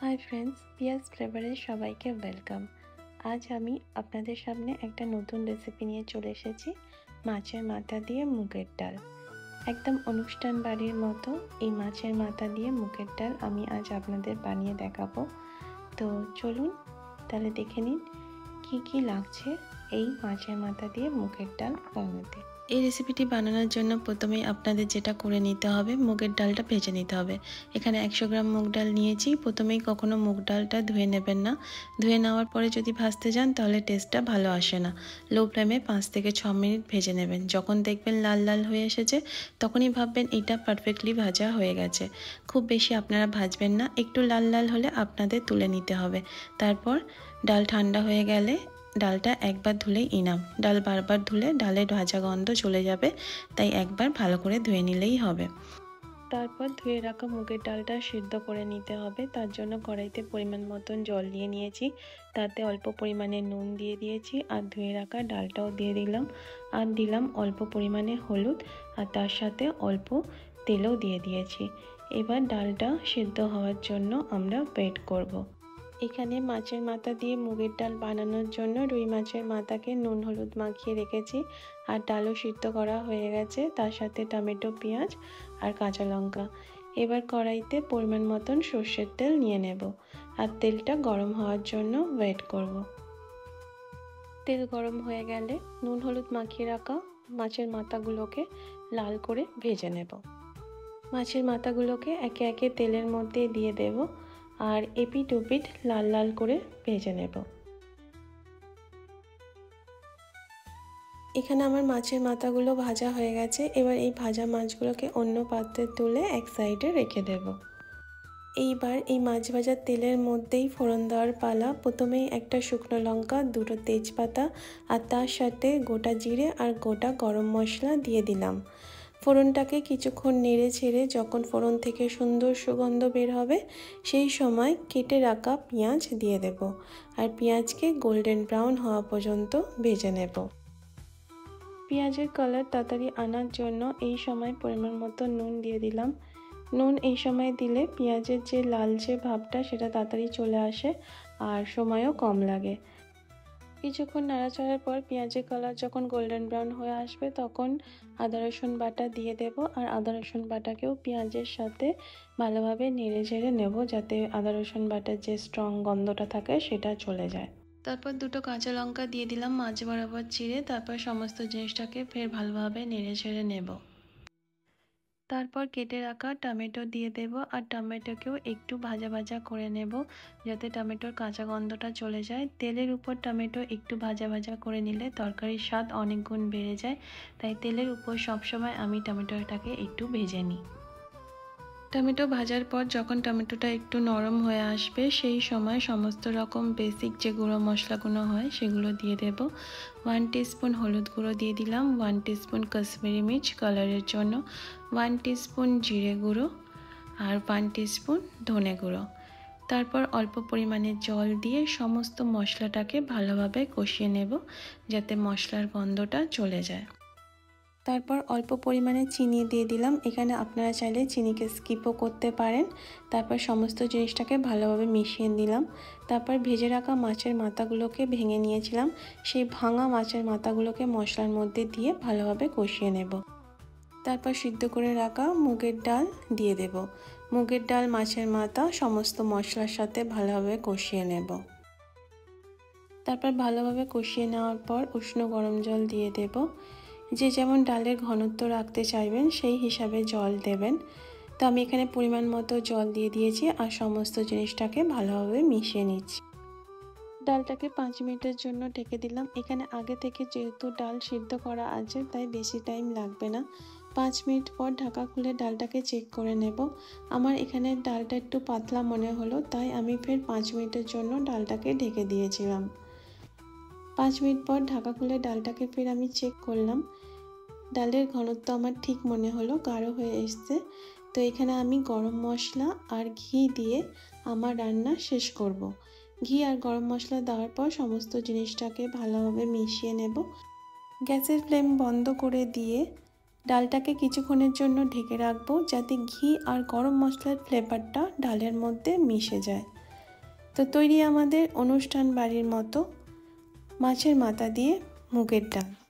Hi friends, পিয়াজ ফ্লেভারে সবাইকে welcome. আজ আমি আপনাদের সামনে একটা নতুন রেসিপি নিয়ে চলে এসেছি, মাছের মাথা দিয়ে মুগের ডাল। একদম অনুষ্ঠান বাড়ির মতো এই মাছের মাথা দিয়ে মুগের ডাল আমি আজ আপনাদের বানিয়ে দেখাবো। তো চলুন তাহলে দেখে নিন কী কী লাগছে এই মাছের মাথা দিয়ে মুগের ডাল বানাতে। এই রেসিপিটি বানানোর জন্য প্রথমেই আপনাদের যেটা করে নিতে হবে, মুগের ডালটা ভেজে নিতে হবে। এখানে 100 গ্রাম মুগ ডাল নিয়েছি। প্রথমেই কখনো মুগ ডালটা ধুয়ে নেবেন না। ধুয়ে নেওয়ার পরে যদি ভাজতে যান তাহলে টেস্টটা ভালো আসে না। লো ফ্লেমে 5 থেকে 6 মিনিট ভেজে নেবেন। যখন দেখবেন লাল লাল হয়ে এসেছে তখনই ভাববেন এটা পারফেক্টলি ভাজা হয়ে গেছে। খুব বেশি আপনারা ভাজবেন না, একটু লাল লাল হলে আপনাদের তুলে নিতে হবে। তারপর ডাল ঠান্ডা হয়ে গেলে ডালটা একবার ধুলেই ইনাফ। ডাল বারবার ধুলে ডালের ভাজা গন্ধ চলে যাবে, তাই একবার ভালো করে ধুয়ে নিলেই হবে। তারপর ধুয়ে রাখা মুগের ডালটা সিদ্ধ করে নিতে হবে। তার জন্য কড়াইতে পরিমাণ মতন জল দিয়ে নিয়েছি, তাতে অল্প পরিমাণে নুন দিয়ে দিয়েছি আর ধুয়ে রাখা ডালটাও দিয়ে দিলাম। আর দিলাম অল্প পরিমাণে হলুদ, আর তার সাথে অল্প তেলও দিয়ে দিয়েছি। এবার ডালটা সিদ্ধ হওয়ার জন্য আমরা ওয়েট করব। এখানে মাছের মাথা দিয়ে মুগের ডাল বানানোর জন্য রুই মাছের মাথাকে নুন হলুদ মাখিয়ে রেখেছি, আর ডালও সিদ্ধ করা হয়ে গেছে, তার সাথে টমেটো, পেঁয়াজ আর কাঁচা লঙ্কা। এবার কড়াইতে পরিমাণ মতন সর্ষের তেল নিয়ে নেব আর তেলটা গরম হওয়ার জন্য ওয়েট করব। তেল গরম হয়ে গেলে নুন হলুদ মাখিয়ে রাখা মাছের মাথাগুলোকে লাল করে ভেজে নেব। মাছের মাথাগুলোকে একে একে তেলের মধ্যে দিয়ে দেব আর এপিট ওপিট লাল লাল করে ভেজে নেব। এখানে আমার মাছের মাথাগুলো ভাজা হয়ে গেছে। এবার এই ভাজা মাছগুলোকে অন্য পাত্রে তুলে এক সাইডে রেখে দেব। এইবার এই মাছ ভাজার তেলের মধ্যেই ফোড়ন দেওয়ার পালা। প্রথমেই একটা শুকনো লঙ্কা, দুটো তেজপাতা আর তার সাথে গোটা জিরে আর গোটা গরম মশলা দিয়ে দিলাম। ফোড়নটাকে কিছুক্ষণ নেড়ে ছেড়ে যখন ফোড়ন থেকে সুন্দর সুগন্ধ বের হবে সেই সময় কেটে রাখা পেঁয়াজ দিয়ে দেব আর পেঁয়াজকে গোল্ডেন ব্রাউন হওয়া পর্যন্ত ভেজে নেব। পেঁয়াজের কালার তাড়াতাড়ি আনার জন্য এই সময় পরিমাণ মতো নুন দিয়ে দিলাম। নুন এই সময় দিলে পেঁয়াজের যে লালচে ভাবটা সেটা তাড়াতাড়ি চলে আসে আর সময়ও কম লাগে। কিছুক্ষণ নাড়াচাড়ার পর পেঁয়াজের কালার যখন গোল্ডেন ব্রাউন হয়ে আসবে তখন আদা রসুন বাটা দিয়ে দেব, আর আদা রসুন বাটাকেও পেঁয়াজের সাথে ভালোভাবে নেড়ে ঝেড়ে নেব, যাতে আদা রসুন বাটার যে স্ট্রং গন্ধটা থাকে সেটা চলে যায়। তারপর দুটো কাঁচা লঙ্কা দিয়ে দিলাম মাঝ বরাবর চিড়ে। তারপর সমস্ত জিনিসটাকে ফের ভালোভাবে নেড়ে ঝেড়ে নেব। তারপর কেটে রাখা টমেটো দিয়ে দেব আর টমেটোকেও একটু ভাজা ভাজা করে নেব, যাতে টমেটোর কাঁচা গন্ধটা চলে যায়। তেলের উপর টমেটো একটু ভাজা ভাজা করে নিলে তরকারির স্বাদ অনেক গুণ বেড়ে যায়, তাই তেলের উপর সবসময় আমি টমেটোটাকে একটু ভেজে নিই। টমেটো ভাজার পর যখন টমেটোটা একটু নরম হয়ে আসবে সেই সময় সমস্ত রকম বেসিক যে গুঁড়ো মশলাগুলো হয় সেগুলো দিয়ে দেব। 1 টিস্পুন হলুদ গুঁড়ো দিয়ে দিলাম, 1 টিস্পুন কাশ্মীরি মির্চ কালারের জন্য, 1 টিস্পুন জিরে গুঁড়ো আর 1 টিস্পুন ধনে গুঁড়ো। তারপর অল্প পরিমাণে জল দিয়ে সমস্ত মশলাটাকে ভালোভাবে কষিয়ে নেব, যাতে মশলার গন্ধটা চলে যায়। তারপর অল্প পরিমাণে চিনি দিয়ে দিলাম। এখানে আপনারা চাইলে চিনিকে স্কিপও করতে পারেন। তারপর সমস্ত জিনিসটাকে ভালোভাবে মিশিয়ে নিলাম। তারপর ভেজে রাখা মাছের মাথাগুলোকে ভেঙে নিয়েছিলাম, সেই ভাঙা মাছের মাথাগুলোকে মশলার মধ্যে দিয়ে ভালোভাবে কষিয়ে নেব। তারপর সিদ্ধ করে রাখা মুগের ডাল দিয়ে দেব। মুগের ডাল, মাছের মাথা সমস্ত মশলার সাথে ভালোভাবে কষিয়ে নেব। তারপর ভালোভাবে কষিয়ে নেওয়ার পর উষ্ণ গরম জল দিয়ে দেব। যে যেমন ডালের ঘনত্ব রাখতে চাইবেন সেই হিসাবে জল দেবেন। তো আমি এখানে পরিমাণ মতো জল দিয়ে দিয়েছি আর সমস্ত জিনিসটাকে ভালোভাবে মিশিয়ে নিচ্ছি। ডালটাকে 5 মিনিটের জন্য ঢেকে দিলাম। এখানে আগে থেকে যেহেতু ডাল সিদ্ধ করা আছে তাই বেশি টাইম লাগবে না। 5 মিনিট পর ঢাকা খুলে ডালটাকে চেক করে নেব। আমার এখানে ডালটা একটু পাতলা মনে হলো, তাই আমি ফের 5 মিনিটের জন্য ডালটাকে ঢেকে দিয়েছিলাম। 5 মিনিট পর ঢাকা খুলে ডালটাকে ফের আমি চেক করলাম। ডালের ঘনত্ব আমার ঠিক মনে হলো, গাঢ় হয়ে এসছে। তো এখানে আমি গরম মশলা আর ঘি দিয়ে আমার রান্না শেষ করব। ঘি আর গরম মশলা দেওয়ার পর সমস্ত জিনিসটাকে ভালোভাবে মিশিয়ে নেব। গ্যাসের ফ্লেম বন্ধ করে দিয়ে ডালটাকে কিছুক্ষণের জন্য ঢেকে রাখবো, যাতে ঘি আর গরম মশলার ফ্লেভারটা ডালের মধ্যে মিশে যায়। তো তৈরি আমাদের অনুষ্ঠান বাড়ির মতো মাছের মাথা দিয়ে মুগের ডাল।